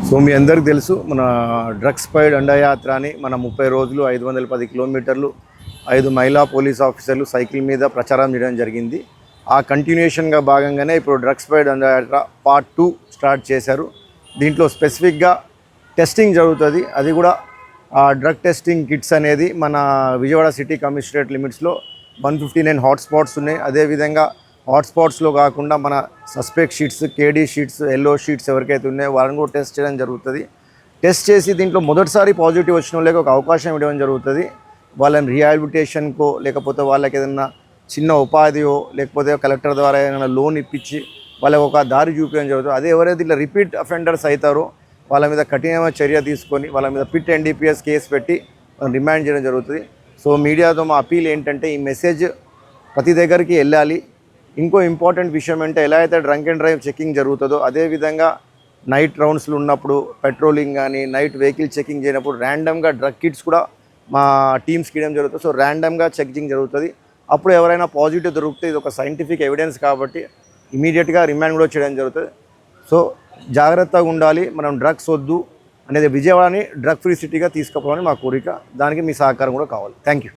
So మీ అందరికి తెలుసు మన డ్రగ్స్ పై దండయాత్ర అని మన 30 రోజులు 510 కిలోమీటర్లు 5 మహిళా పోలీస్ ఆఫీసర్లు సైకిల్ మీద ప్రచారం చేయడం జరిగింది. ఆ కంటిన్యూషన్గా భాగంగానే ఇప్పుడు డ్రగ్స్ పై దండయాత్ర పార్ట్ 2 స్టార్ట్ చేశారు. దీంట్లో స్పెసిఫిక్గా టెస్టింగ్ జరుగుతుంది. అది కూడా డ్రగ్ టెస్టింగ్ కిట్స్ అనేది మన విజయవాడ సిటీ కమిషనరేట్ లిమిట్స్లో 159 హాట్స్పాట్స్ ఉన్నాయి. అదేవిధంగా హాట్స్పాట్స్లో కాకుండా మన suspect sheets, KD sheets, yellow sheets ఎవరికైతే ఉన్నాయో వాళ్ళని కూడా టెస్ట్ చేయడం జరుగుతుంది. టెస్ట్ చేసి దీంట్లో మొదటిసారి పాజిటివ్ వచ్చిన వాళ్ళకి ఒక అవకాశం ఇవ్వడం జరుగుతుంది. వాళ్ళని రీహాబిలిటేషన్కో లేకపోతే వాళ్ళకి ఏదైనా చిన్న ఉపాధియో లేకపోతే కలెక్టర్ ద్వారా ఏదైనా లోన్ ఇప్పించి వాళ్ళకి ఒక దారి చూపించడం జరుగుతుంది. అదే ఎవరైతే ఇట్లా రిపీట్ అఫెండర్స్ అవుతారో వాళ్ళ మీద కఠినమైన చర్య తీసుకొని వాళ్ళ మీద పిట్ NDPS కేసు పెట్టి రిమాండ్ చేయడం జరుగుతుంది. సో మీడియాతో మా అపీల్ ఏంటంటే ఈ మెసేజ్ ప్రతి దగ్గరికి వెళ్ళాలి. ఇంకో ఇంపార్టెంట్ విషయం అంటే ఎలా అయితే డ్రంక్ అండ్ డ్రైవ్ చెకింగ్ జరుగుతుందో అదేవిధంగా నైట్ రౌండ్స్లో ఉన్నప్పుడు పెట్రోలింగ్ కానీ నైట్ వెహికల్ చెకింగ్ చేయనప్పుడు ర్యాండమ్గా డ్రగ్ కిట్స్ కూడా మా టీమ్స్కి ఇవ్వడం జరుగుతుంది. సో ర్యాండమ్గా చెకింగ్ జరుగుతుంది. అప్పుడు ఎవరైనా పాజిటివ్ దొరికితే ఇది ఒక సైంటిఫిక్ ఎవిడెన్స్ కాబట్టి ఇమీడియట్గా రిమాండ్ కూడా చేయడం జరుగుతుంది. సో జాగ్రత్తగా ఉండాలి. మనం డ్రగ్స్ వద్దు అనేది విజయవాడని డ్రగ్ ఫ్రీ సిటీగా తీసుకుపోవాలని మా కోరిక. దానికి మీ సహకారం కూడా కావాలి. Thank you.